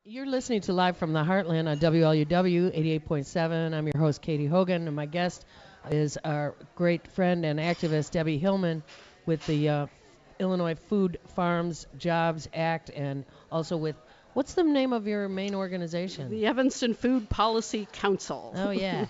You're listening to Live from the Heartland on WLUW 88.7. I'm your host, Katie Hogan, and my guest is our great friend and activist, Debbie Hillman, with the Illinois Food Farms Jobs Act, and also with, what's the name of your main organization? The Evanston Food Policy Council. Oh, yeah.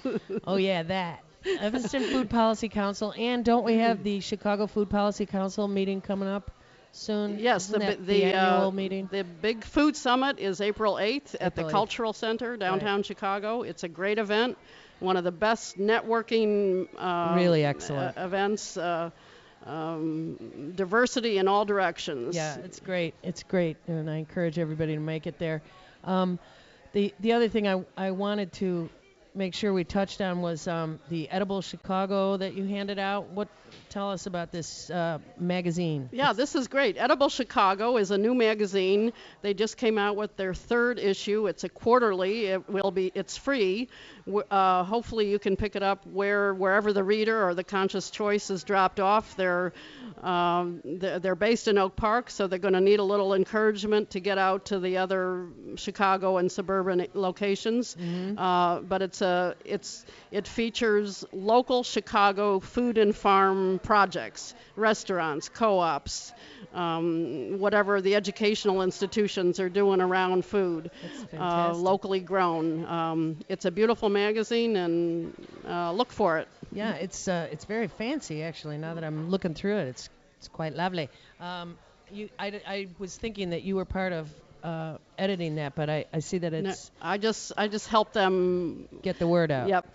Oh, yeah, that. Evanston Food Policy Council. And don't we have the Chicago Food Policy Council meeting coming up soon? Yes, Isn't the annual meeting? The big food summit is April 8th at the April 8th. Cultural Center, downtown Chicago. It's a great event, one of the best networking Really excellent. Events, diversity in all directions. Yeah, it's great. It's great, and I encourage everybody to make it there. The other thing I wanted to make sure we touched on was the Edible Chicago that you handed out. Tell us about this magazine. Yeah, this is great. Edible Chicago is a new magazine. They just came out with their third issue. It's a quarterly. It's free. Hopefully you can pick it up wherever the reader or the conscious choice is dropped off. They're based in Oak Park, so they're going to need a little encouragement to get out to the other Chicago and suburban locations. Mm-hmm. But it features local Chicago food and farm projects, restaurants, co-ops, whatever the educational institutions are doing around food, locally grown. It's a beautiful magazine, and look for it. Yeah, it's very fancy actually. Now that I'm looking through it, it's quite lovely. I was thinking that you were part of editing that, but I see that it's. No, I just help them get the word out. Yep.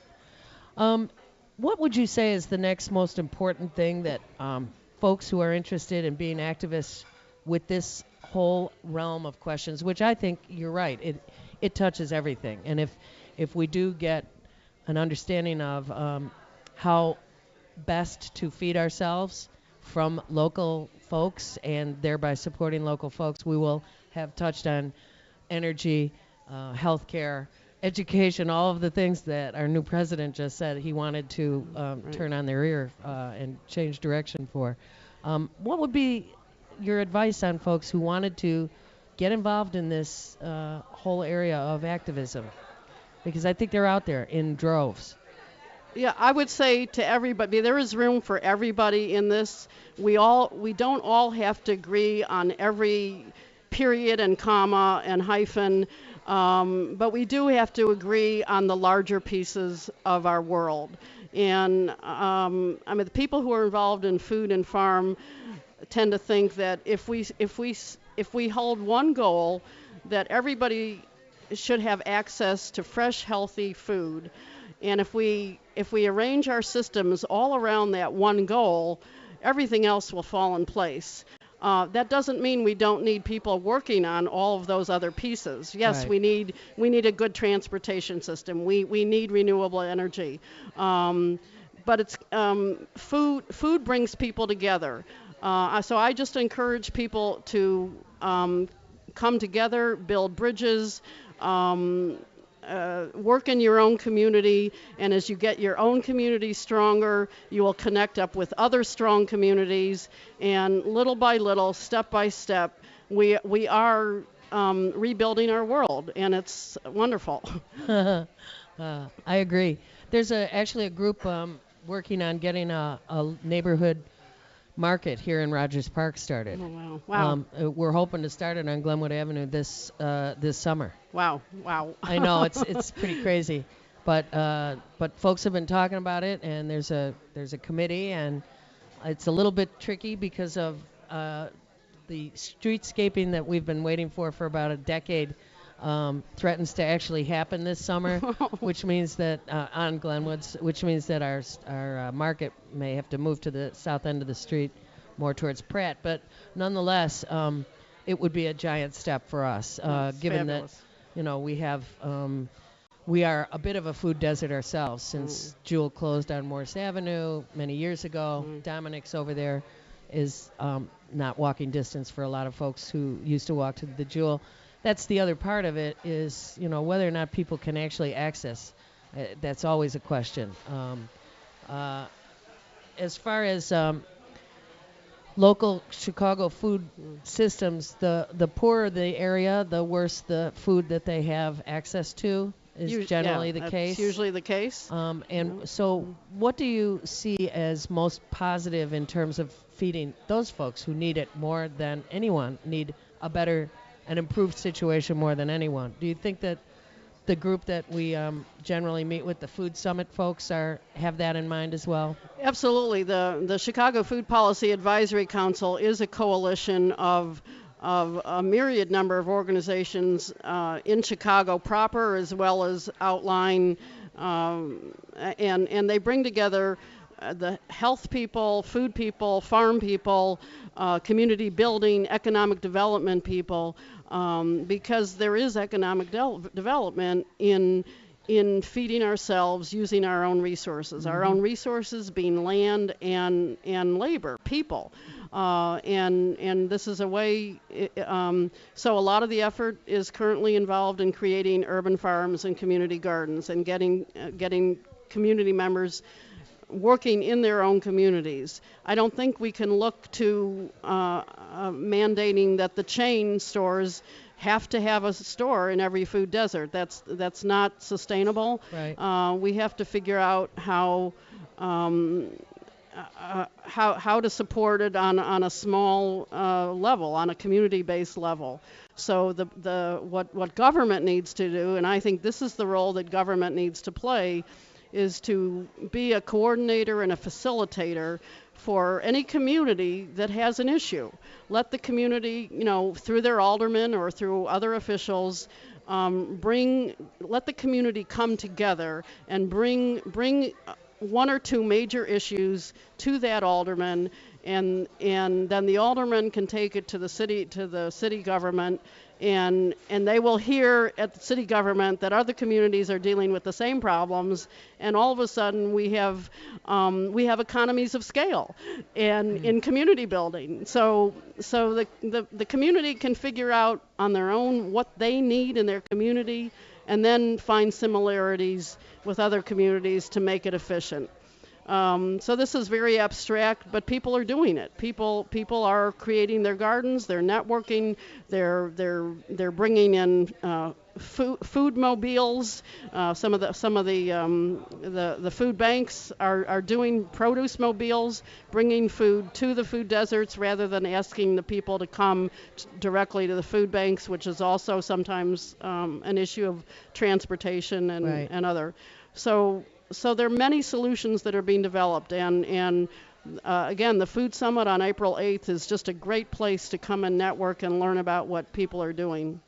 What would you say is the next most important thing that folks who are interested in being activists with this whole realm of questions, which I think you're right, it touches everything. And if we do get an understanding of how best to feed ourselves from local folks and thereby supporting local folks, we will have touched on energy, healthcare, education, all of the things that our new president just said he wanted to turn on their ear and change direction for. What would be your advice on folks who wanted to get involved in this whole area of activism? Because I think they're out there in droves. Yeah, I would say to everybody, there is room for everybody in this. We don't all have to agree on every period and comma and hyphen. But we do have to agree on the larger pieces of our world. And the people who are involved in food and farm tend to think that if we hold one goal, that everybody should have access to fresh, healthy food. And if we arrange our systems all around that one goal, everything else will fall in place. That doesn't mean we don't need people working on all of those other pieces. Yes, right. we need a good transportation system. We need renewable energy. But it's food brings people together. So I just encourage people to come together, build bridges, work in your own community, and as you get your own community stronger, you will connect up with other strong communities, and little by little, step by step, we are rebuilding our world, and it's wonderful. I agree. There's actually a group working on getting a neighborhood market here in Rogers Park started. Oh, wow. We're hoping to start it on Glenwood Avenue this summer. Wow. I know it's pretty crazy, but folks have been talking about it, and there's a committee, and it's a little bit tricky because of the streetscaping that we've been waiting for about a decade. Threatens to actually happen this summer, which means that on Glenwood's, which means that our market may have to move to the south end of the street, more towards Pratt. But nonetheless, it would be a giant step for us, given fabulous. that we are a bit of a food desert ourselves since Jewel closed on Morse Avenue many years ago. Dominic's over there is not walking distance for a lot of folks who used to walk to the Jewel. That's the other part of it is, whether or not people can actually access. That's always a question. As far as local Chicago food systems, the poorer the area, the worse the food that they have access to is generally the that's case. usually the case. So what do you see as most positive in terms of feeding those folks who need it more than anyone, need a better and improved situation more than anyone? Do you think that the group that we generally meet with, the Food Summit folks, have that in mind as well? Absolutely. The Chicago Food Policy Advisory Council is a coalition of a myriad number of organizations in Chicago proper, as well as outline, and they bring together the health people, food people, farm people, community building, economic development people, because there is economic development in feeding ourselves using our own resources, our own resources being land and labor, people. And this is a way, so a lot of the effort is currently involved in creating urban farms and community gardens and getting community members working in their own communities. I don't think we can look to mandating that the chain stores have to have a store in every food desert. That's not sustainable. Right. We have to figure out how to support it on a small level, on a community-based level. So what government needs to do, and I think this is the role that government needs to play, is to be a coordinator and a facilitator for any community that has an issue. Let the community, through their aldermen or through other officials, let the community come together and bring one or two major issues to that alderman, and then the alderman can take it to the city government, and they will hear at the city government that other communities are dealing with the same problems, and all of a sudden we have economies of scale and in community building. So the community can figure out on their own what they need in their community, and then find similarities with other communities to make it efficient. So this is very abstract, but people are doing it. People are creating their gardens. They're networking. They're bringing in food mobiles. Some of the food banks are doing produce mobiles, bringing food to the food deserts rather than asking the people to come directly to the food banks, which is also sometimes an issue of transportation and Right. and other. So there are many solutions that are being developed, and again, the Food Summit on April 8th is just a great place to come and network and learn about what people are doing.